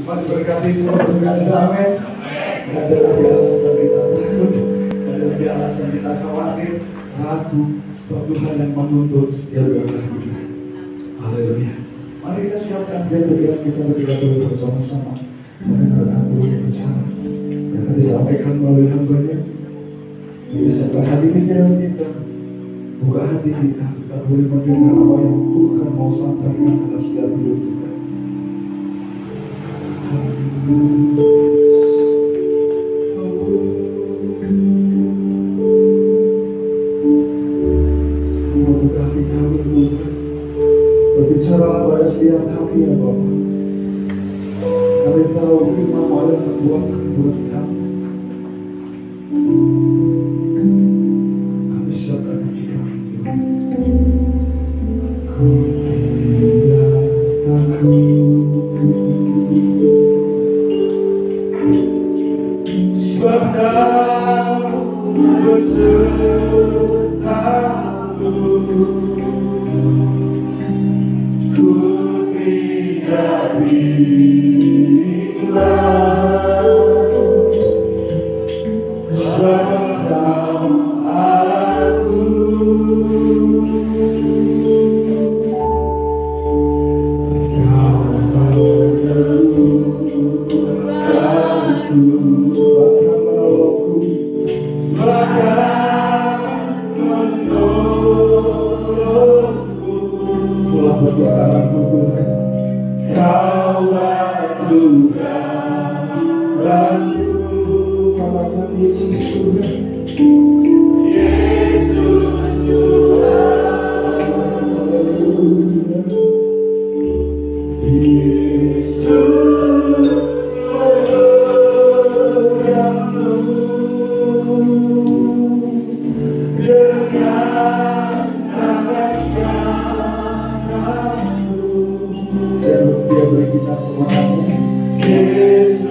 Semua diberkati, semua berkati, amin. Tidak ada lagi alasan kita takut, tidak ada lagi alasan kita khawatir, ragu, sebab Tuhan yang menuntut setiap langkah kita. Haleluya. Mari kita siapkan biar kita berdoa dulu bersama-sama. Mendengarkan dulu bicara yang akan disampaikan melalui hambanya. Kita siapkan hati pikiran kita, buka hati kita boleh mendengar apa yang Tuhan mau sampaikan dalam setiap hidup kita. Buka hati kami Tuhan, berbicara pada setiap kami ya Bapa. Kami tahu firman-Mu adalah membuat buat kami. Kami siapkan hati kami Tuhan. Sebab Kau bersertaku, ku tidak bimbang. Sebab Kau Allahku, Kau meneguhkanku, bahkan menolongku. Telah berdoaku Tuhan, Kaulah Tuhanku. Katakan Yesus Tuhan, Yesus Tuhan, dia beri kita semangatnya. Yesus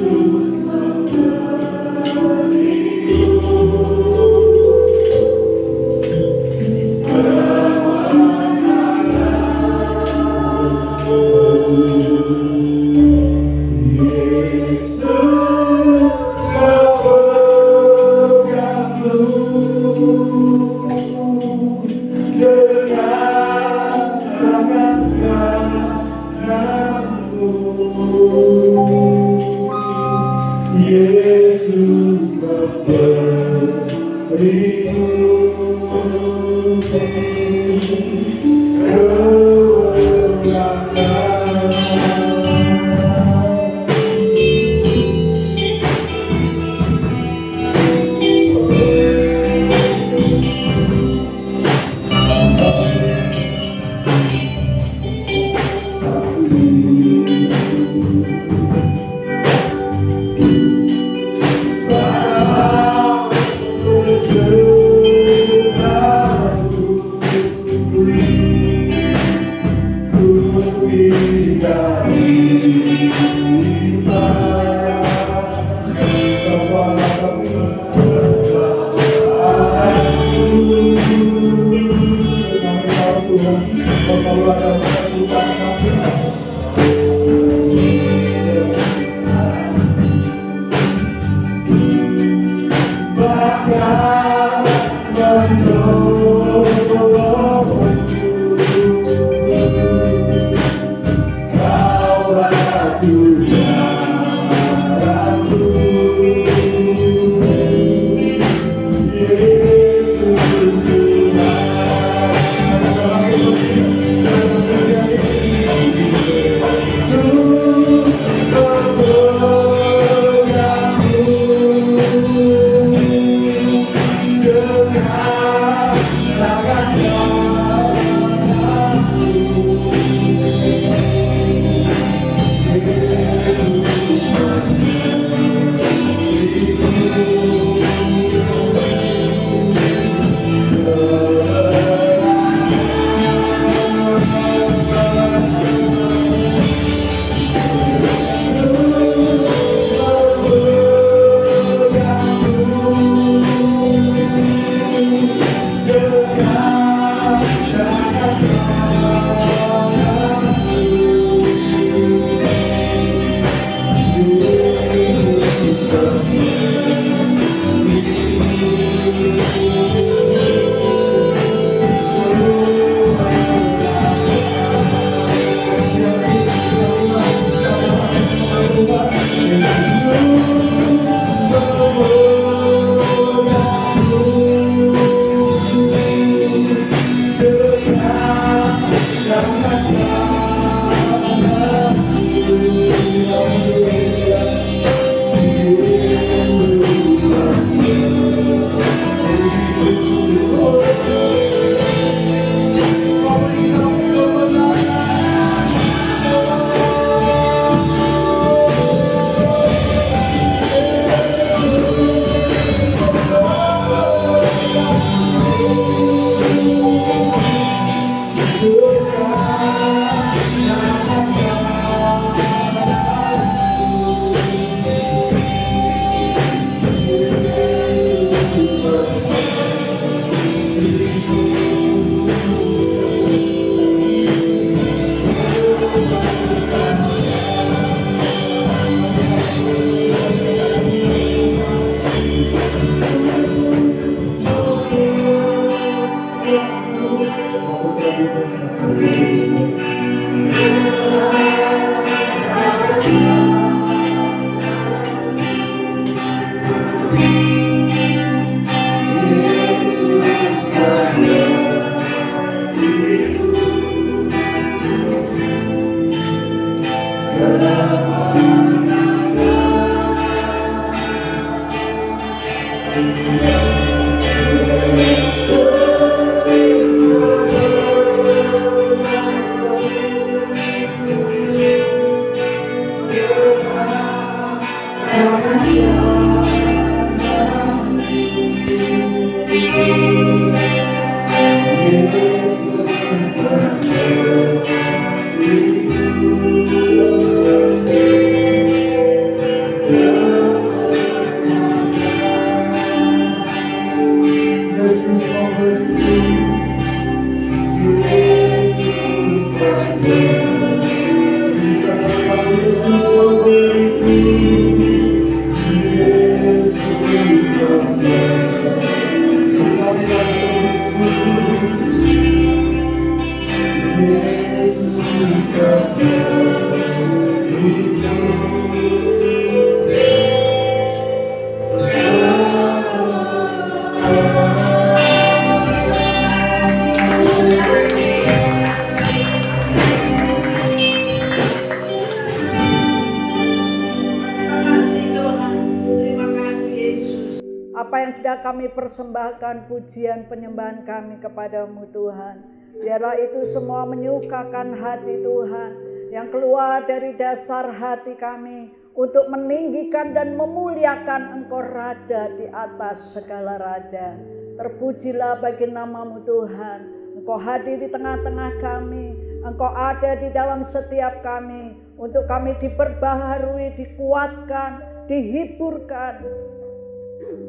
Kami persembahkan pujian penyembahan kami kepadamu Tuhan. Biarlah itu semua menyukakan hati Tuhan, yang keluar dari dasar hati kami untuk meninggikan dan memuliakan Engkau Raja di atas segala raja. Terpujilah bagi namamu Tuhan. Engkau hadir di tengah-tengah kami, Engkau ada di dalam setiap kami, untuk kami diperbaharui, dikuatkan, dihiburkan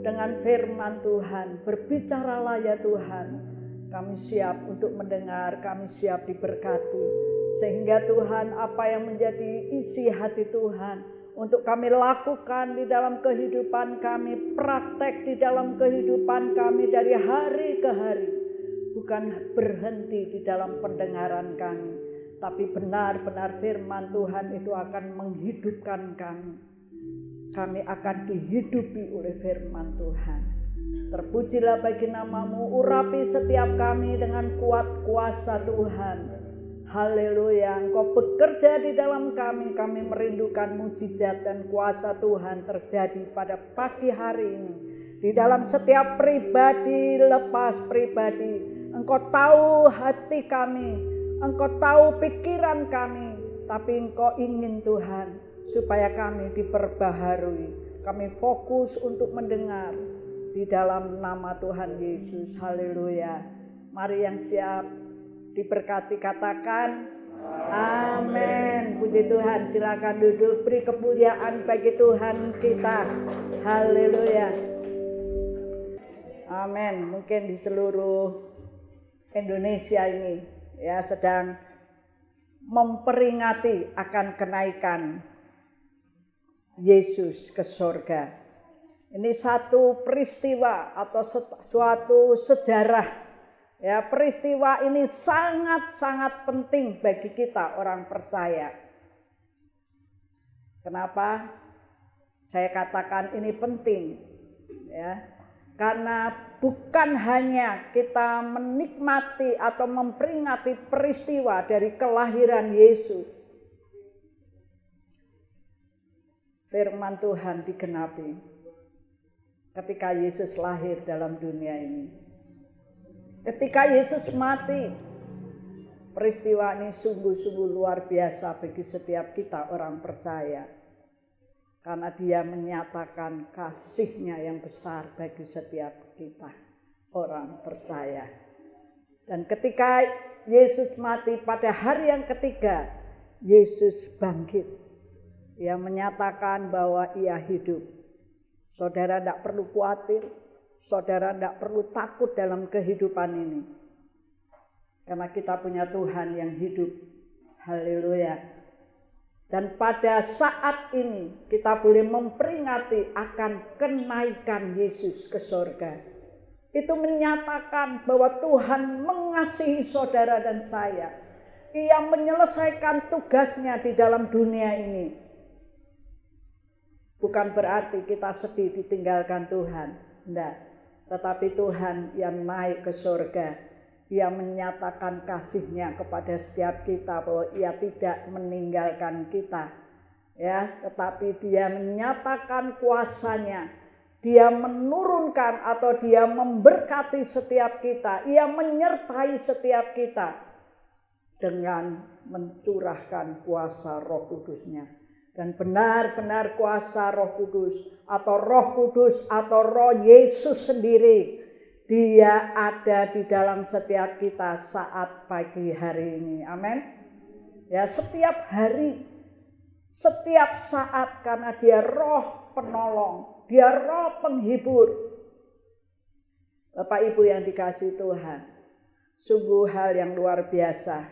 dengan firman Tuhan. Berbicaralah ya Tuhan, kami siap untuk mendengar, kami siap diberkati, sehingga Tuhan apa yang menjadi isi hati Tuhan untuk kami lakukan di dalam kehidupan kami, praktek di dalam kehidupan kami dari hari ke hari, bukan berhenti di dalam pendengaran kami, tapi benar-benar firman Tuhan itu akan menghidupkan kami. Kami akan dihidupi oleh firman Tuhan. Terpujilah bagi namamu, urapi setiap kami dengan kuat kuasa Tuhan. Haleluya, Engkau bekerja di dalam kami. Kami merindukan mujizat dan kuasa Tuhan terjadi pada pagi hari ini. Di dalam setiap pribadi lepas pribadi, Engkau tahu hati kami, Engkau tahu pikiran kami, tapi Engkau ingin Tuhan supaya kami diperbaharui. Kami fokus untuk mendengar di dalam nama Tuhan Yesus. Haleluya. Mari yang siap diberkati katakan amin. Puji Tuhan, silakan duduk, beri kemuliaan bagi Tuhan kita. Haleluya. Amin. Mungkin di seluruh Indonesia ini ya sedang memperingati akan kenaikan Yesus ke surga. Ini satu peristiwa atau suatu sejarah. Ya, peristiwa ini sangat-sangat penting bagi kita orang percaya. Kenapa saya katakan ini penting? Ya, karena bukan hanya kita menikmati atau memperingati peristiwa dari kelahiran Yesus. Firman Tuhan digenapi ketika Yesus lahir dalam dunia ini. Ketika Yesus mati, peristiwa ini sungguh-sungguh luar biasa bagi setiap kita orang percaya. Karena dia menyatakan kasih-Nya yang besar bagi setiap kita orang percaya. Dan ketika Yesus mati pada hari yang ketiga, Yesus bangkit. Ia menyatakan bahwa ia hidup. Saudara tidak perlu khawatir, saudara tidak perlu takut dalam kehidupan ini. Karena kita punya Tuhan yang hidup. Haleluya. Dan pada saat ini kita boleh memperingati akan kenaikan Yesus ke surga. Itu menyatakan bahwa Tuhan mengasihi saudara dan saya. Ia menyelesaikan tugasnya di dalam dunia ini. Bukan berarti kita sedih ditinggalkan Tuhan, tidak. Tetapi Tuhan yang naik ke surga, Ia menyatakan kasih-Nya kepada setiap kita bahwa Ia tidak meninggalkan kita, ya. Tetapi Dia menyatakan kuasa-Nya, Dia menurunkan atau Dia memberkati setiap kita, Ia menyertai setiap kita dengan mencurahkan kuasa Roh Kudus-Nya. Dan benar-benar kuasa Roh Kudus atau Roh Yesus sendiri, Dia ada di dalam setiap kita saat pagi hari ini. Amin. Ya, setiap hari, setiap saat, karena Dia Roh penolong, Dia Roh penghibur. Bapak Ibu yang dikasihi Tuhan, sungguh hal yang luar biasa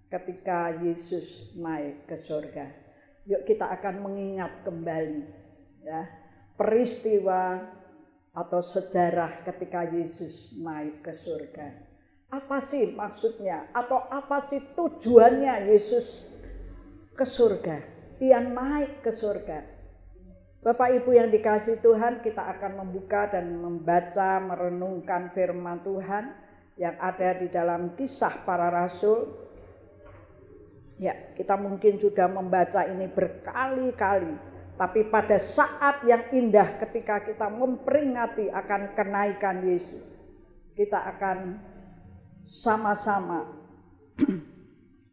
ketika Yesus naik ke surga. Yuk kita akan mengingat kembali ya, peristiwa atau sejarah ketika Yesus naik ke surga. Apa sih maksudnya atau apa sih tujuannya Yesus ke surga? Dia naik ke surga. Bapak Ibu yang dikasihi Tuhan, kita akan membuka dan membaca, merenungkan firman Tuhan yang ada di dalam Kisah Para Rasul. Ya, kita mungkin sudah membaca ini berkali-kali, tapi pada saat yang indah ketika kita memperingati akan kenaikan Yesus, kita akan sama-sama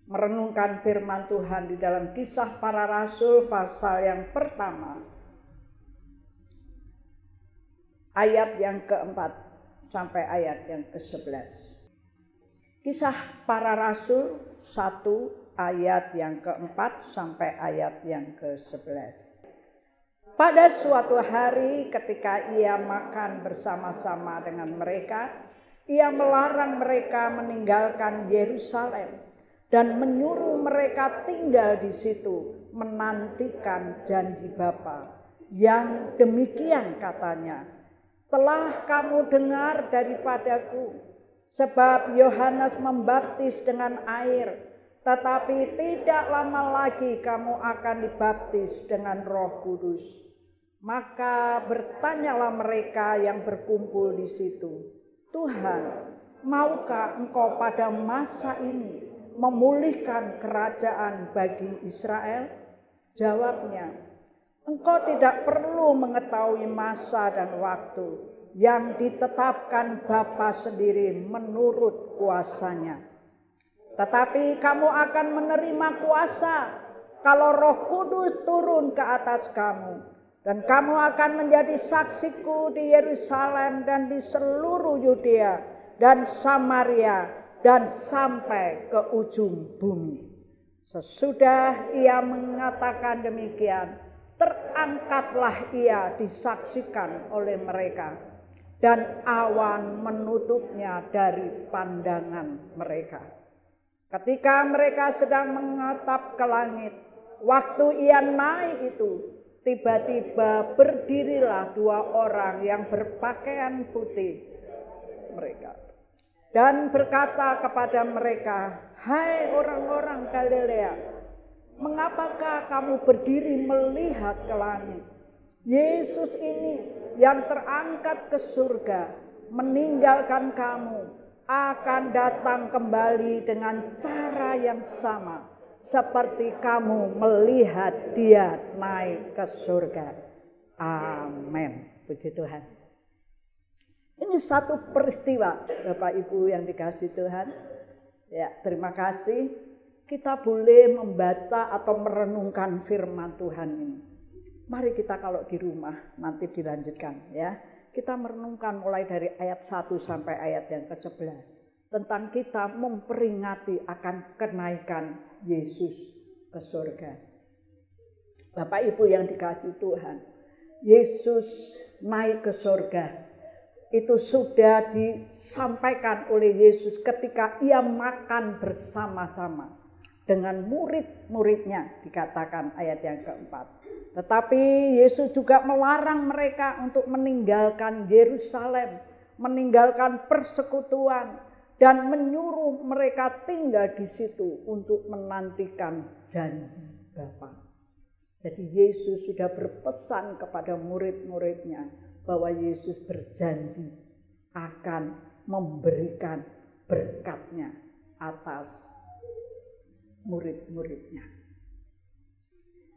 merenungkan firman Tuhan di dalam Kisah Para Rasul pasal yang pertama, ayat yang keempat sampai ayat yang ke-11. Kisah Para Rasul 1 ayat yang keempat sampai ayat yang ke-11. Pada suatu hari ketika ia makan bersama-sama dengan mereka, ia melarang mereka meninggalkan Yerusalem dan menyuruh mereka tinggal di situ menantikan janji Bapa. Yang demikian katanya, telah kamu dengar daripadaku, sebab Yohanes membaptis dengan air, tetapi tidak lama lagi kamu akan dibaptis dengan Roh Kudus. Maka bertanyalah mereka yang berkumpul di situ, Tuhan, maukah Engkau pada masa ini memulihkan kerajaan bagi Israel? Jawabnya, Engkau tidak perlu mengetahui masa dan waktu yang ditetapkan Bapa sendiri menurut kuasanya. Tetapi kamu akan menerima kuasa kalau Roh Kudus turun ke atas kamu, dan kamu akan menjadi saksiku di Yerusalem dan di seluruh Yudea dan Samaria dan sampai ke ujung bumi. Sesudah ia mengatakan demikian, terangkatlah ia disaksikan oleh mereka, dan awan menutupnya dari pandangan mereka. Ketika mereka sedang menatap ke langit, waktu ia naik itu, tiba-tiba berdirilah 2 orang yang berpakaian putih mereka, dan berkata kepada mereka, hai orang-orang Galilea, mengapakah kamu berdiri melihat ke langit? Yesus ini yang terangkat ke surga meninggalkan kamu akan datang kembali dengan cara yang sama seperti kamu melihat dia naik ke surga. Amin. Puji Tuhan. Ini satu peristiwa, Bapak Ibu yang dikasihi Tuhan. Ya, terima kasih. Kita boleh membaca atau merenungkan firman Tuhan ini. Mari kita kalau di rumah nanti dilanjutkan ya. Kita merenungkan mulai dari ayat 1 sampai ayat yang ke-11 tentang kita memperingati akan kenaikan Yesus ke surga. Bapak Ibu yang dikasihi Tuhan, Yesus naik ke surga itu sudah disampaikan oleh Yesus ketika ia makan bersama-sama dengan murid-muridnya, dikatakan ayat yang keempat. Tetapi Yesus juga melarang mereka untuk meninggalkan Yerusalem, meninggalkan persekutuan, dan menyuruh mereka tinggal di situ untuk menantikan janji Bapa. Jadi Yesus sudah berpesan kepada murid-muridnya bahwa Yesus berjanji akan memberikan berkat-Nya atas murid-muridnya.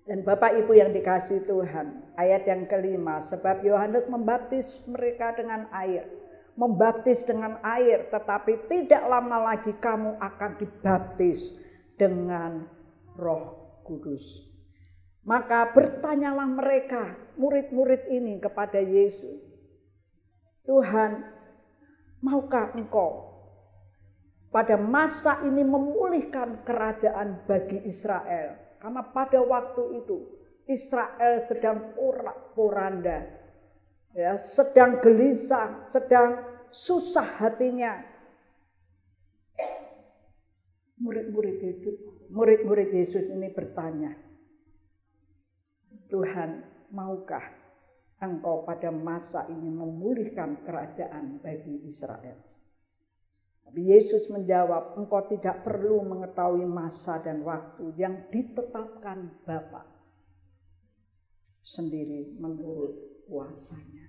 Dan Bapak Ibu yang dikasihi Tuhan, ayat yang kelima, sebab Yohanes membaptis mereka dengan air. Membaptis dengan air, tetapi tidak lama lagi kamu akan dibaptis dengan Roh Kudus. Maka bertanyalah mereka, murid-murid ini kepada Yesus, Tuhan, maukah Engkau pada masa ini memulihkan kerajaan bagi Israel? Karena pada waktu itu Israel sedang porak-poranda, ya, sedang gelisah, sedang susah hatinya. Murid-murid Yesus ini bertanya, Tuhan, maukah Engkau pada masa ini memulihkan kerajaan bagi Israel? Tapi Yesus menjawab, engkau tidak perlu mengetahui masa dan waktu yang ditetapkan Bapa sendiri menurut kuasanya.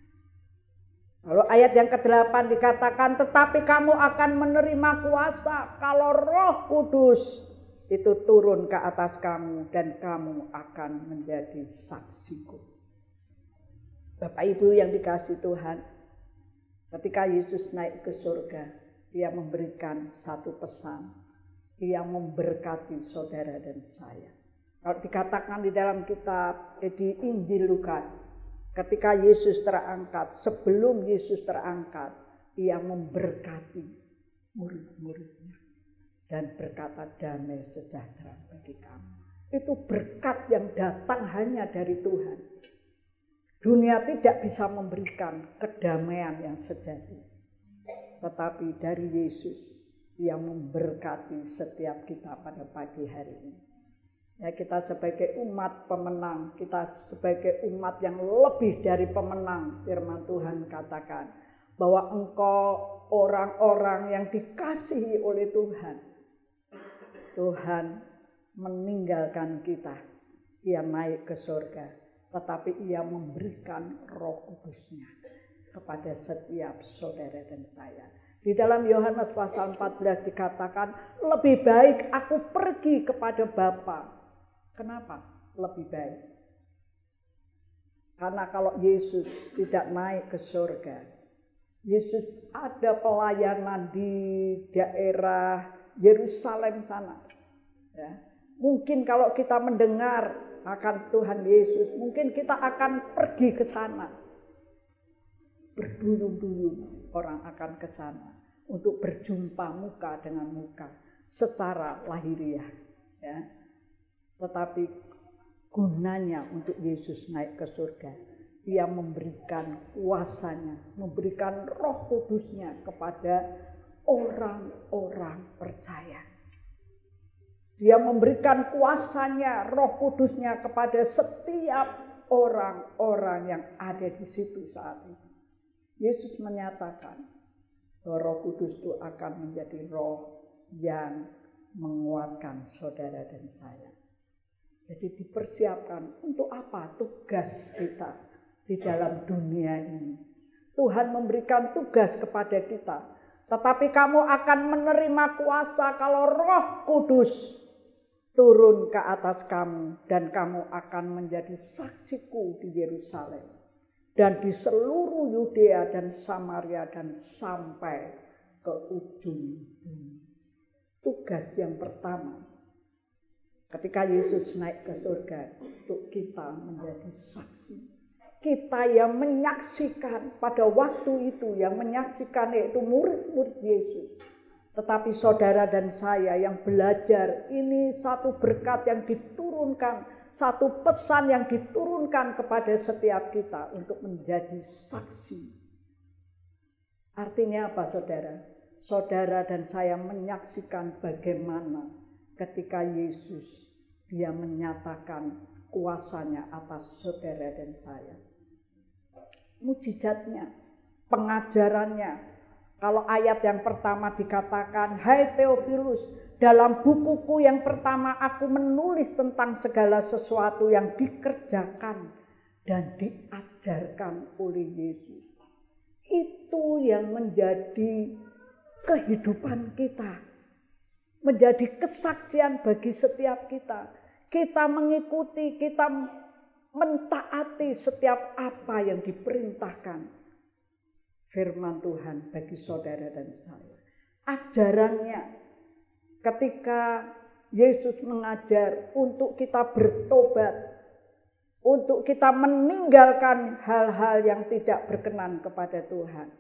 Lalu ayat yang ke-8 dikatakan, tetapi kamu akan menerima kuasa kalau Roh Kudus itu turun ke atas kamu dan kamu akan menjadi saksiku. Bapak Ibu yang dikasihi Tuhan, ketika Yesus naik ke surga, Dia memberikan satu pesan, Dia memberkati saudara dan saya. Kalau dikatakan di dalam kitab di Injil Lukas, ketika Yesus terangkat, sebelum Yesus terangkat, Dia memberkati murid-muridnya dan berkata damai sejahtera bagi kamu. Itu berkat yang datang hanya dari Tuhan. Dunia tidak bisa memberikan kedamaian yang sejati. Tetapi dari Yesus yang memberkati setiap kita pada pagi hari ini. Ya, kita sebagai umat pemenang, kita sebagai umat yang lebih dari pemenang, firman Tuhan katakan bahwa engkau orang-orang yang dikasihi oleh Tuhan. Tuhan meninggalkan kita, Dia naik ke surga, tetapi Ia memberikan Roh Kudus-Nya kepada setiap saudara dan saya. Di dalam Yohanes pasal 14 dikatakan, lebih baik aku pergi kepada Bapa. Kenapa lebih baik? Karena kalau Yesus tidak naik ke surga, Yesus ada pelayanan di daerah Yerusalem sana. Ya. Mungkin kalau kita mendengar akan Tuhan Yesus, mungkin kita akan pergi ke sana. Berduyun-duyun orang akan ke sana untuk berjumpa muka dengan muka secara lahiriah, ya. Tetapi gunanya untuk Yesus naik ke surga, Dia memberikan kuasanya, memberikan Roh Kudus-Nya kepada orang-orang percaya. Dia memberikan kuasanya, Roh Kudus-Nya kepada setiap orang-orang yang ada di situ saat itu. Yesus menyatakan bahwa Roh Kudus itu akan menjadi roh yang menguatkan saudara dan saya. Jadi dipersiapkan untuk apa tugas kita di dalam dunia ini. Tuhan memberikan tugas kepada kita. Tetapi kamu akan menerima kuasa kalau Roh Kudus turun ke atas kamu. Dan kamu akan menjadi saksiku di Yerusalem. Dan di seluruh Yudea dan Samaria dan sampai ke ujung dunia. Tugas yang pertama ketika Yesus naik ke surga, untuk kita menjadi saksi. Kita yang menyaksikan pada waktu itu, yang menyaksikan yaitu murid-murid Yesus. Tetapi saudara dan saya yang belajar, ini satu berkat yang diturunkan, satu pesan yang diturunkan kepada setiap kita untuk menjadi saksi. Artinya apa saudara? Saudara dan saya menyaksikan bagaimana ketika Yesus Dia menyatakan kuasanya atas saudara dan saya. Mujizatnya, pengajarannya. Kalau ayat yang pertama dikatakan, hai Theophilus, dalam bukuku yang pertama aku menulis tentang segala sesuatu yang dikerjakan dan diajarkan oleh Yesus. Itu yang menjadi kehidupan kita. Menjadi kesaksian bagi setiap kita. Kita mengikuti, kita mentaati setiap apa yang diperintahkan firman Tuhan bagi saudara dan saya. Ajarannya ketika Yesus mengajar untuk kita bertobat, untuk kita meninggalkan hal-hal yang tidak berkenan kepada Tuhan.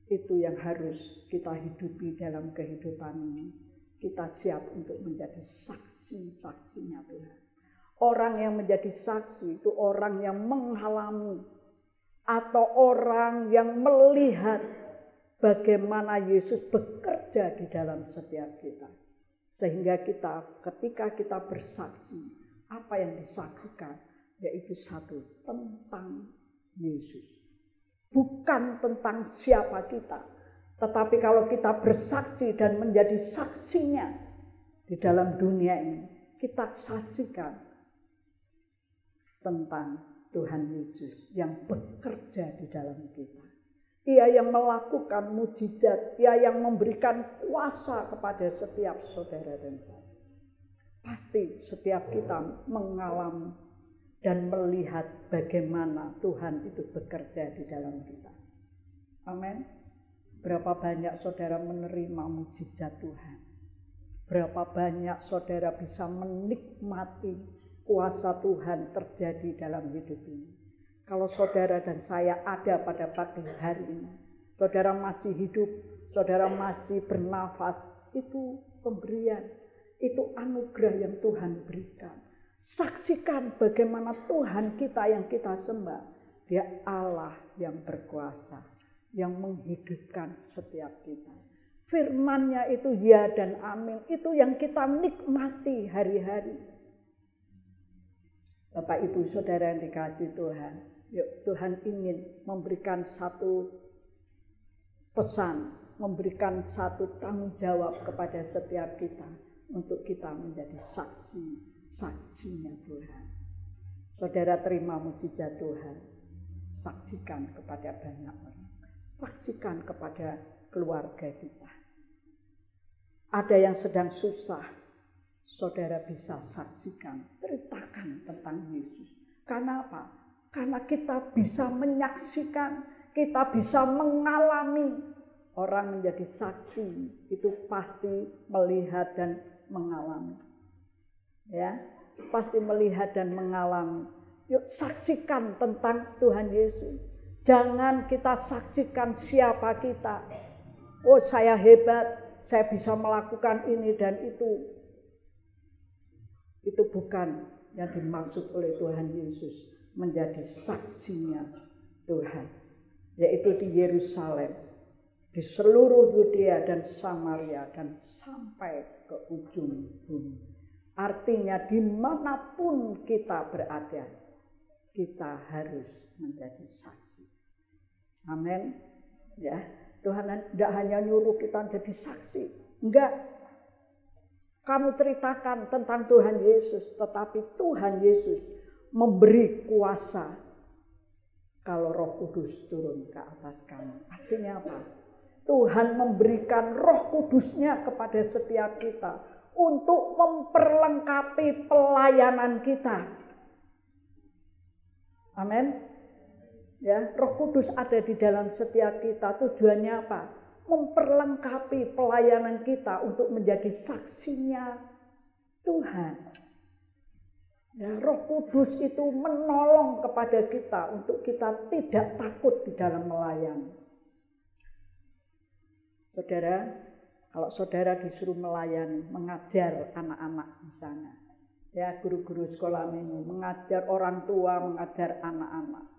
Itu yang harus kita hidupi dalam kehidupan ini. Kita siap untuk menjadi saksi-saksinya Tuhan. Orang yang menjadi saksi itu orang yang mengalami atau orang yang melihat bagaimana Yesus bekerja di dalam setiap kita. Sehingga ketika kita bersaksi, apa yang disaksikan? Yaitu satu, tentang Yesus. Bukan tentang siapa kita. Tetapi kalau kita bersaksi dan menjadi saksinya di dalam dunia ini, kita saksikan tentang Tuhan Yesus yang bekerja di dalam kita. Ia yang melakukan mujizat, Ia yang memberikan kuasa kepada setiap saudara dan saya. Pasti setiap kita mengalami dan melihat bagaimana Tuhan itu bekerja di dalam kita. Amin. Berapa banyak saudara menerima mujizat Tuhan? Berapa banyak saudara bisa menikmati kuasa Tuhan terjadi dalam hidup ini? Kalau saudara dan saya ada pada pagi hari ini, saudara masih hidup, saudara masih bernafas, itu pemberian, itu anugerah yang Tuhan berikan. Saksikan bagaimana Tuhan kita yang kita sembah, Dia Allah yang berkuasa, yang menghidupkan setiap kita. Firman-Nya itu ya dan amin, itu yang kita nikmati hari-hari. Bapak Ibu Saudara yang dikasihi Tuhan, yuk, Tuhan ingin memberikan satu pesan, memberikan satu tanggung jawab kepada setiap kita untuk kita menjadi saksinya Tuhan. Saudara terima mujizat Tuhan, saksikan kepada banyak orang, saksikan kepada keluarga kita. Ada yang sedang susah, saudara bisa saksikan, ceritakan tentang Yesus. Karena apa? Karena kita bisa menyaksikan, kita bisa mengalami. Orang menjadi saksi itu pasti melihat dan mengalami. Ya, pasti melihat dan mengalami. Yuk saksikan tentang Tuhan Yesus. Jangan kita saksikan siapa kita. Oh, saya hebat, saya bisa melakukan ini dan itu. Itu bukan yang dimaksud oleh Tuhan Yesus menjadi saksinya Tuhan, yaitu di Yerusalem, di seluruh Yudea dan Samaria dan sampai ke ujung bumi. Artinya dimanapun kita berada, kita harus menjadi saksi. Amin. Ya, Tuhan tidak hanya nyuruh kita jadi saksi, enggak. Kamu ceritakan tentang Tuhan Yesus, tetapi Tuhan Yesus memberi kuasa kalau Roh Kudus turun ke atas kamu. Artinya apa? Tuhan memberikan Roh Kudus-Nya kepada setiap kita untuk memperlengkapi pelayanan kita. Amin. Ya, Roh Kudus ada di dalam setiap kita. Tujuannya apa? Memperlengkapi pelayanan kita untuk menjadi saksinya Tuhan. Ya, Roh Kudus itu menolong kepada kita untuk kita tidak takut di dalam melayani. Saudara, kalau saudara disuruh melayani, mengajar anak-anak misalnya, ya guru-guru sekolah minggu, mengajar orang tua, mengajar anak-anak,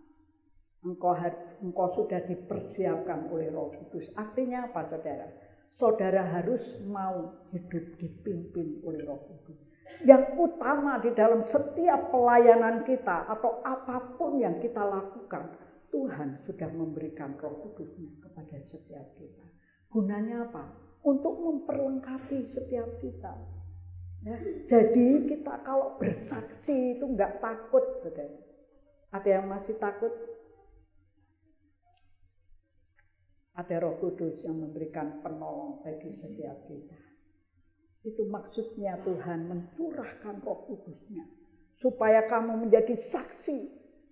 engkau sudah dipersiapkan oleh Roh Kudus. Artinya apa, saudara? Saudara harus mau hidup dipimpin oleh Roh Kudus. Yang utama di dalam setiap pelayanan kita atau apapun yang kita lakukan, Tuhan sudah memberikan Roh Kudus-Nya kepada setiap kita. Gunanya apa? Untuk memperlengkapi setiap kita. Ya, jadi kita kalau bersaksi itu enggak takut, saudara. Ada yang masih takut? Ada Roh Kudus yang memberikan penolong bagi setiap kita. Itu maksudnya Tuhan mencurahkan Roh Kudus-Nya supaya kamu menjadi saksi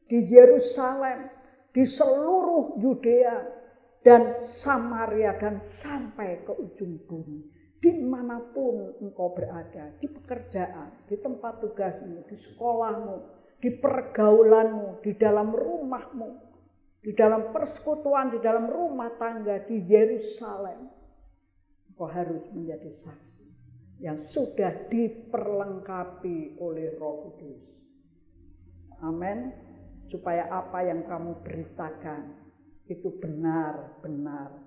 di Yerusalem, di seluruh Yudea dan Samaria dan sampai ke ujung bumi. Dimanapun engkau berada, di pekerjaan, di tempat tugasmu, di sekolahmu, di pergaulanmu, di dalam rumahmu, di dalam persekutuan, di dalam rumah tangga, di Yerusalem. Engkau harus menjadi saksi yang sudah diperlengkapi oleh Roh Kudus. Amin. Supaya apa yang kamu beritakan itu benar-benar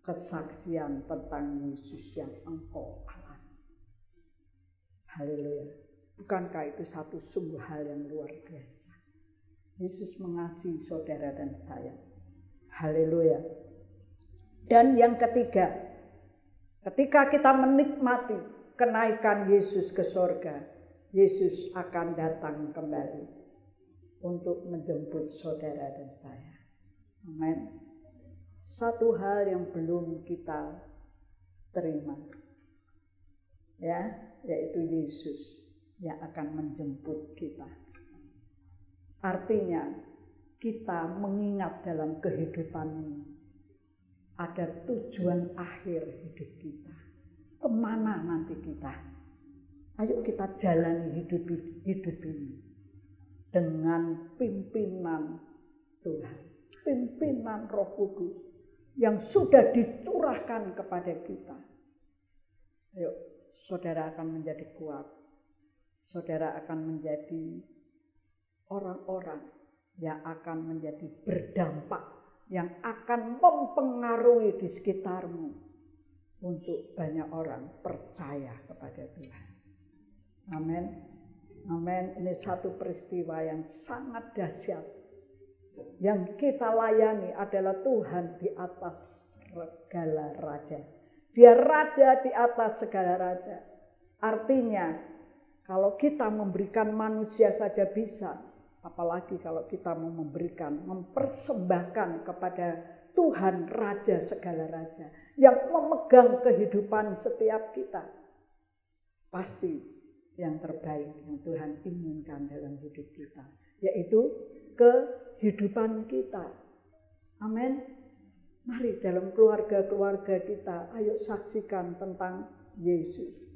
kesaksian tentang Yesus yang engkau alami. Haleluya. Bukankah itu satu sungguh hal yang luar biasa? Yesus mengasihi saudara dan saya. Haleluya. Dan yang ketiga, ketika kita menikmati kenaikan Yesus ke sorga, Yesus akan datang kembali untuk menjemput saudara dan saya. Amin. Satu hal yang belum kita terima, ya, yaitu Yesus yang akan menjemput kita. Artinya kita mengingat dalam kehidupan ini ada tujuan akhir hidup kita. Kemana nanti kita? Ayo kita jalani hidup ini dengan pimpinan Tuhan, pimpinan Roh Kudus yang sudah dicurahkan kepada kita. Ayo, saudara akan menjadi kuat. Saudara akan menjadi orang-orang yang akan menjadi berdampak, yang akan mempengaruhi di sekitarmu untuk banyak orang percaya kepada Tuhan. Amin. Amin. Ini satu peristiwa yang sangat dahsyat. Yang kita layani adalah Tuhan di atas segala raja. Dia raja di atas segala raja. Artinya kalau kita memberikan manusia saja bisa, apalagi kalau kita mau memberikan, mempersembahkan kepada Tuhan Raja segala raja yang memegang kehidupan setiap kita. Pasti yang terbaik yang Tuhan inginkan dalam hidup kita, yaitu kehidupan kita. Amin. Mari dalam keluarga-keluarga kita, ayo saksikan tentang Yesus.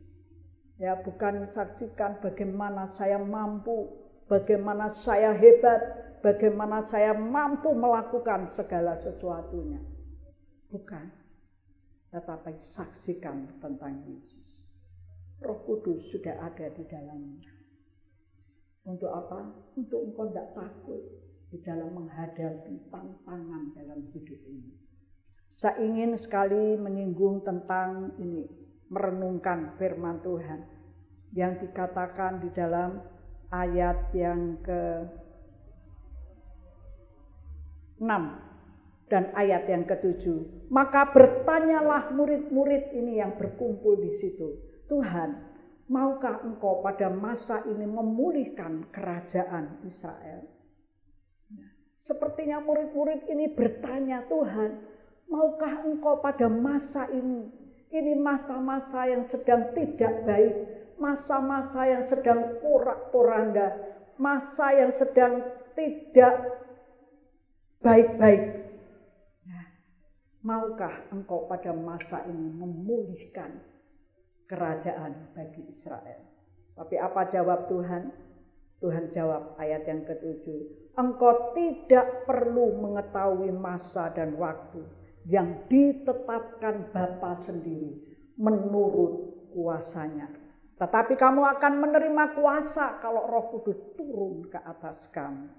Ya, bukan saksikan bagaimana saya mampu, bagaimana saya hebat, bagaimana saya mampu melakukan segala sesuatunya. Bukan. Tetapi saksikan tentang Yesus. Roh Kudus sudah ada di dalamnya. Untuk apa? Untuk engkau tidak takut di dalam menghadapi tantangan dalam hidup ini. Saya ingin sekali menyinggung tentang ini, merenungkan firman Tuhan yang dikatakan di dalam ayat yang ke-6 dan ayat yang ke-7. Maka bertanyalah murid-murid ini yang berkumpul di situ, Tuhan, maukah engkau pada masa ini memulihkan kerajaan Israel? Sepertinya murid-murid ini bertanya, Tuhan, maukah engkau pada masa ini masa-masa yang sedang tidak baik, masa-masa yang sedang porak-poranda, masa yang sedang tidak baik-baik. Nah, maukah engkau pada masa ini memulihkan kerajaan bagi Israel? Tapi apa jawab Tuhan? Tuhan jawab ayat yang ke-7. Engkau tidak perlu mengetahui masa dan waktu yang ditetapkan Bapa sendiri menurut kuasanya. Tetapi kamu akan menerima kuasa kalau Roh Kudus turun ke atas kamu.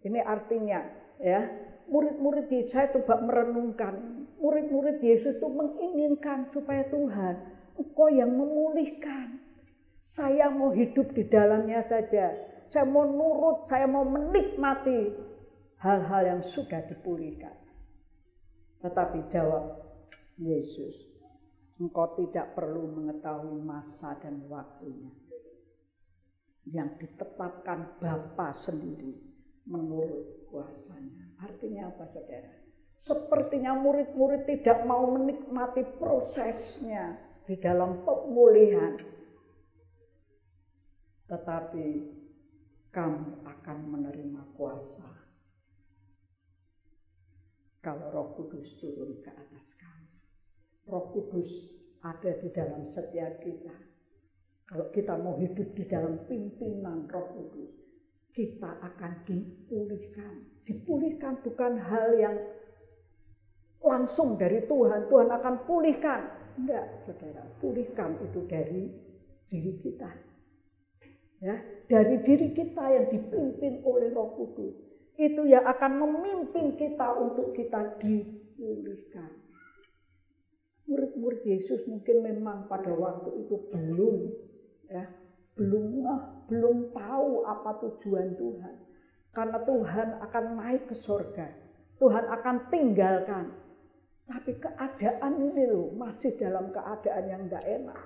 Ini artinya, ya, murid-murid Yesus itu merenungkan, murid-murid Yesus itu menginginkan supaya Tuhan, engkau yang memulihkan. Saya mau hidup di dalamnya saja. Saya mau nurut, saya mau menikmati hal-hal yang sudah dipulihkan. Tetapi jawab Yesus, engkau tidak perlu mengetahui masa dan waktunya yang ditetapkan Bapa sendiri menurut kuasanya. Artinya apa, saudara? Sepertinya murid-murid tidak mau menikmati prosesnya di dalam pemulihan. Tetapi kamu akan menerima kuasa kalau Roh Kudus turun ke atas kamu. Roh Kudus ada di dalam setiap kita. Kalau kita mau hidup di dalam pimpinan Roh Kudus, kita akan dipulihkan. Dipulihkan bukan hal yang langsung dari Tuhan. Tuhan akan pulihkan. Enggak, saudara. Pulihkan itu dari diri kita. Ya, dari diri kita yang dipimpin oleh Roh Kudus. Itu yang akan memimpin kita untuk kita dipulihkan. Murid-murid Yesus mungkin memang pada waktu itu belum tahu apa tujuan Tuhan. Karena Tuhan akan naik ke surga. Tuhan akan tinggalkan. Tapi keadaan ini loh masih dalam keadaan yang tidak enak.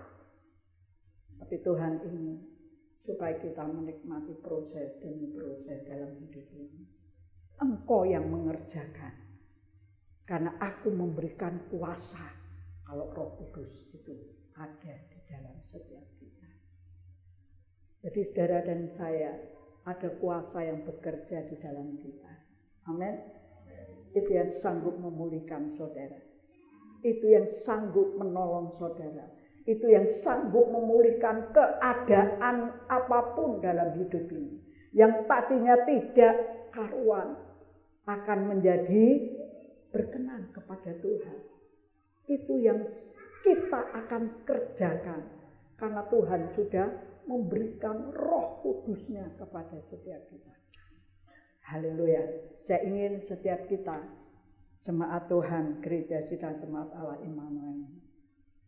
Tapi Tuhan ingin supaya kita menikmati proses demi proses dalam hidup ini. Engkau yang mengerjakan. Karena aku memberikan kuasa kalau Roh Kudus itu ada di dalam setiap kita. Jadi saudara dan saya ada kuasa yang bekerja di dalam kita. Amin. Itu yang sanggup memulihkan saudara. Itu yang sanggup menolong saudara. Itu yang sanggup memulihkan keadaan apapun dalam hidup ini. Yang tadinya tidak karuan akan menjadi berkenan kepada Tuhan. Itu yang kita akan kerjakan. Karena Tuhan sudah memberikan Roh Kudus-Nya kepada setiap kita. Haleluya. Saya ingin setiap kita, jemaat Tuhan, gereja sidang jemaat Allah Immanuel,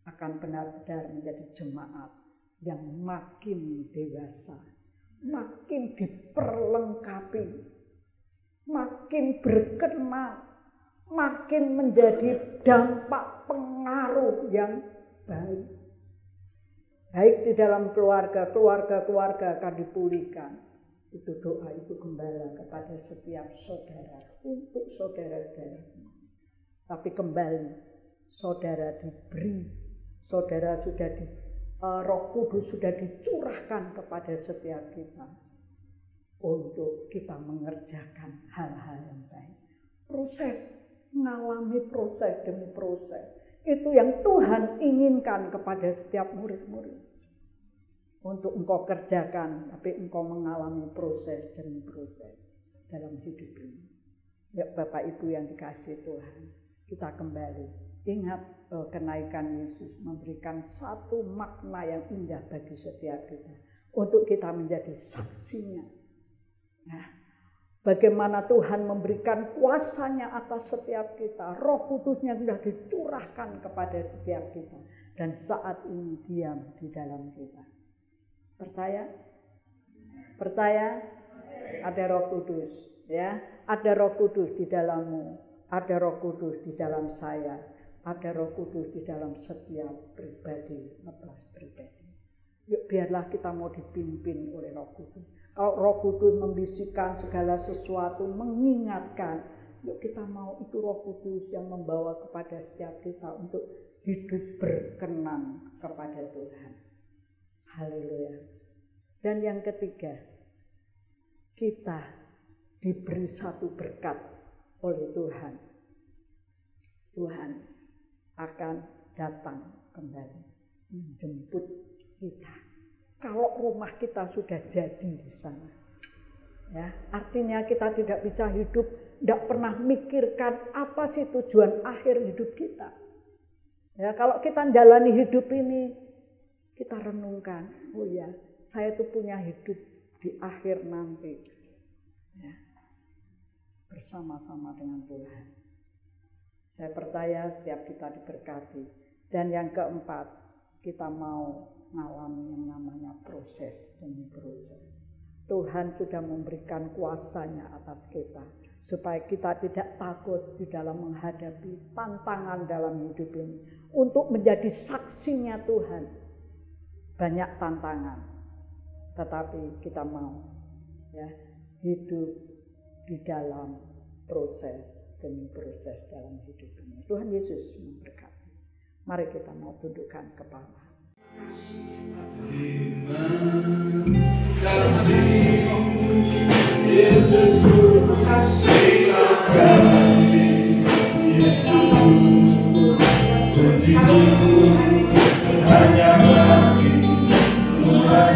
akan benar-benar menjadi jemaat yang makin dewasa, makin diperlengkapi, makin berkenan, makin menjadi dampak pengaruh yang baik. Baik di dalam keluarga akan dipulihkan. Itu doa, itu gembala kepada setiap saudara, untuk saudara-saudara. Tapi kembali, saudara diberi, saudara sudah Roh Kudus sudah dicurahkan kepada setiap kita. Untuk kita mengerjakan hal-hal yang baik. Proses, mengalami proses demi proses. Itu yang Tuhan inginkan kepada setiap murid-murid. Untuk engkau kerjakan, tapi engkau mengalami proses demi proses dalam hidup ini. Ya Bapak Ibu yang dikasihi Tuhan, kita kembali. Ingat kenaikan Yesus memberikan satu makna yang indah bagi setiap kita. Untuk kita menjadi saksinya. Nah, bagaimana Tuhan memberikan kuasanya atas setiap kita. Roh Kudus-Nya sudah dicurahkan kepada setiap kita. Dan saat ini diam di dalam kita. Percaya? Percaya? Ada Roh Kudus, ya. Ada Roh Kudus di dalammu, ada Roh Kudus di dalam saya, ada Roh Kudus di dalam setiap pribadi, lepas pribadi. Yuk biarlah kita mau dipimpin oleh Roh Kudus. Kalau Roh Kudus membisikkan segala sesuatu, mengingatkan, yuk kita mau itu Roh Kudus yang membawa kepada setiap kita untuk hidup berkenan kepada Tuhan. Haleluya. Dan yang ketiga, kita diberi satu berkat oleh Tuhan. Tuhan akan datang kembali menjemput kita. Kalau rumah kita sudah jadi di sana, ya, artinya kita tidak bisa hidup, tidak pernah mikirkan apa sih tujuan akhir hidup kita. Ya, kalau kita jalani hidup ini, kita renungkan, oh ya, saya tuh punya hidup di akhir nanti, ya, bersama-sama dengan Tuhan. Saya percaya setiap kita diberkati. Dan yang keempat, kita mau mengalami yang namanya proses demi proses. Tuhan sudah memberikan kuasanya atas kita, supaya kita tidak takut di dalam menghadapi tantangan dalam hidup ini. Untuk menjadi saksinya Tuhan. Banyak tantangan, tetapi kita mau, ya, hidup di dalam proses demi proses dalam hidup ini. Tuhan Yesus memberkati. Mari kita mau tundukkan kepala. Kasih Yesus ku kasih Yesus puji hanya bagi Tuhan.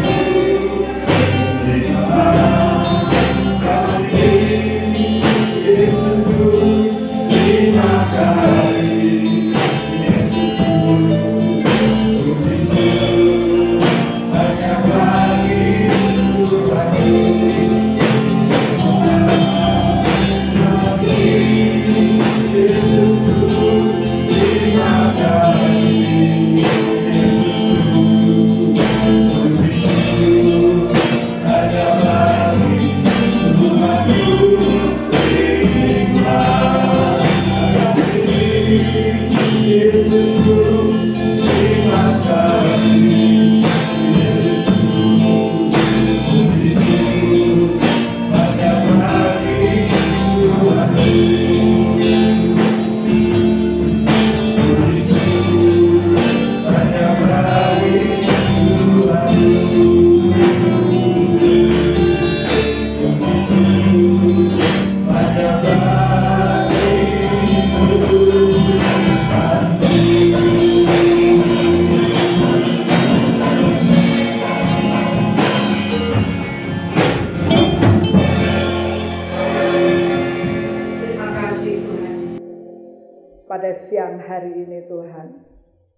siang hari ini Tuhan.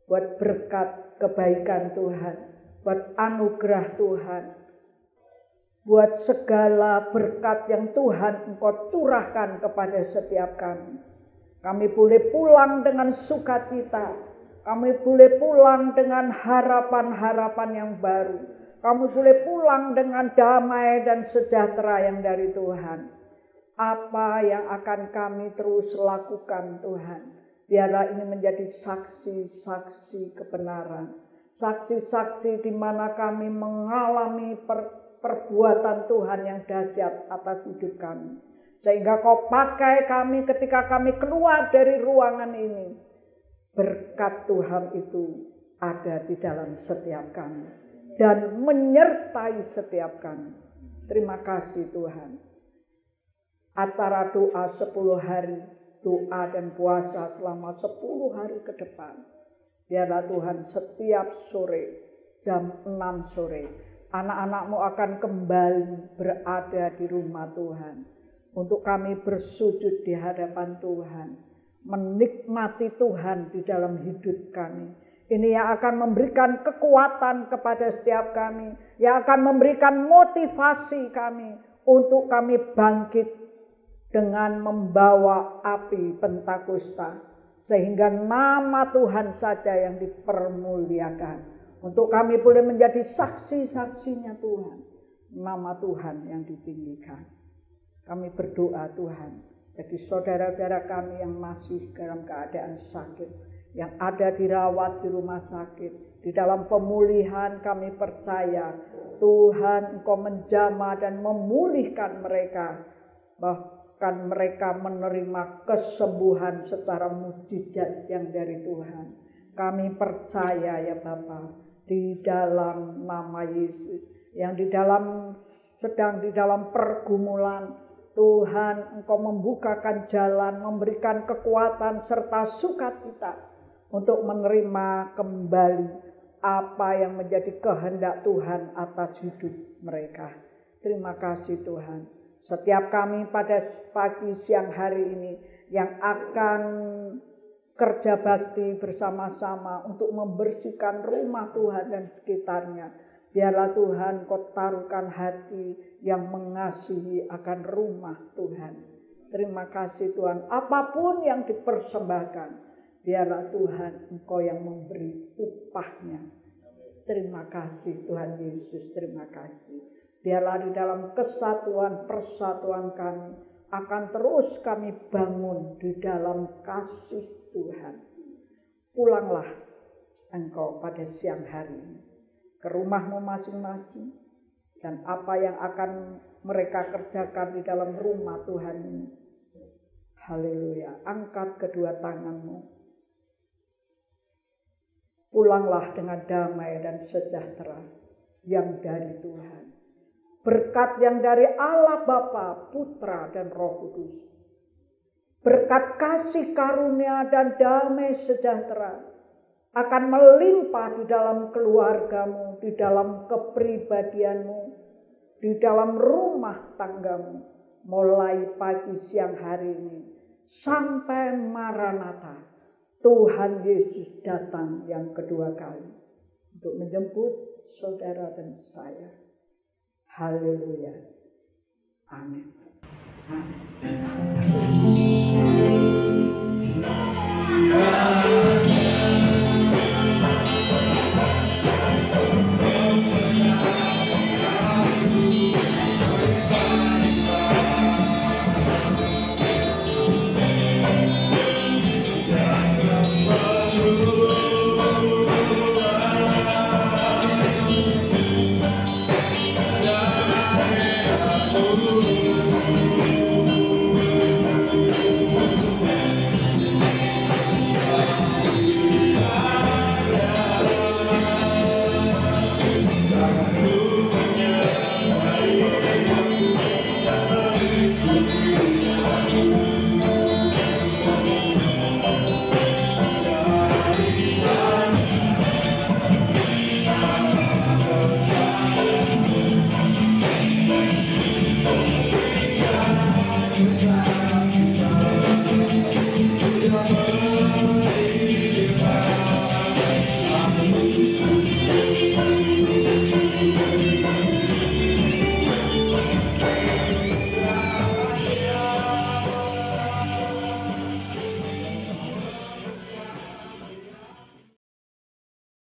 Buat berkat kebaikan Tuhan, buat anugerah Tuhan, buat segala berkat yang Tuhan Engkau curahkan kepada setiap kami. Kami boleh pulang dengan sukacita, kami boleh pulang dengan harapan-harapan yang baru, kami boleh pulang dengan damai dan sejahtera yang dari Tuhan. Apa yang akan kami terus lakukan Tuhan? Biarlah ini menjadi saksi-saksi kebenaran. Saksi-saksi di mana kami mengalami perbuatan Tuhan yang dahsyat atas hidup kami. Sehingga Kau pakai kami ketika kami keluar dari ruangan ini. Berkat Tuhan itu ada di dalam setiap kami. Dan menyertai setiap kami. Terima kasih Tuhan. Antara doa 10 hari. Doa dan puasa selama 10 hari ke depan. Biarlah Tuhan setiap sore jam 6 sore anak-anak-Mu akan kembali berada di rumah Tuhan. Untuk kami bersujud di hadapan Tuhan. Menikmati Tuhan di dalam hidup kami. Ini yang akan memberikan kekuatan kepada setiap kami. Yang akan memberikan motivasi kami. Untuk kami bangkit dengan membawa api Pentakosta, sehingga nama Tuhan saja yang dipermuliakan. Untuk kami boleh menjadi saksi-saksinya Tuhan, nama Tuhan yang ditinggikan. Kami berdoa Tuhan, bagi saudara-saudara kami yang masih dalam keadaan sakit, yang ada dirawat di rumah sakit, di dalam pemulihan kami percaya Tuhan Engkau menjamah dan memulihkan mereka, bahkan mereka menerima kesembuhan secara mukjizat yang dari Tuhan. Kami percaya ya Bapa, di dalam nama Yesus, yang sedang di dalam pergumulan, Tuhan Engkau membukakan jalan, memberikan kekuatan serta sukacita untuk menerima kembali apa yang menjadi kehendak Tuhan atas hidup mereka. Terima kasih Tuhan. Setiap kami pada pagi siang hari ini yang akan kerja bakti bersama-sama untuk membersihkan rumah Tuhan dan sekitarnya. Biarlah Tuhan Kau taruhkan hati yang mengasihi akan rumah Tuhan. Terima kasih Tuhan. Apapun yang dipersembahkan, biarlah Tuhan Engkau yang memberi upahnya. Terima kasih Tuhan Yesus, terima kasih. Biarlah di dalam kesatuan persatuan kami akan terus kami bangun di dalam kasih Tuhan. Pulanglah Engkau pada siang hari ini ke rumahmu masing-masing, dan apa yang akan mereka kerjakan di dalam rumah Tuhan ini. Haleluya. Angkat kedua tanganmu. Pulanglah dengan damai dan sejahtera yang dari Tuhan. Berkat yang dari Allah Bapa, Putra dan Roh Kudus. Berkat kasih karunia dan damai sejahtera akan melimpah di dalam keluargamu, di dalam kepribadianmu, di dalam rumah tanggamu. Mulai pagi siang hari ini sampai Maranatha, Tuhan Yesus datang yang kedua kali untuk menjemput saudara dan saya. Haleluya. Amin. Amin.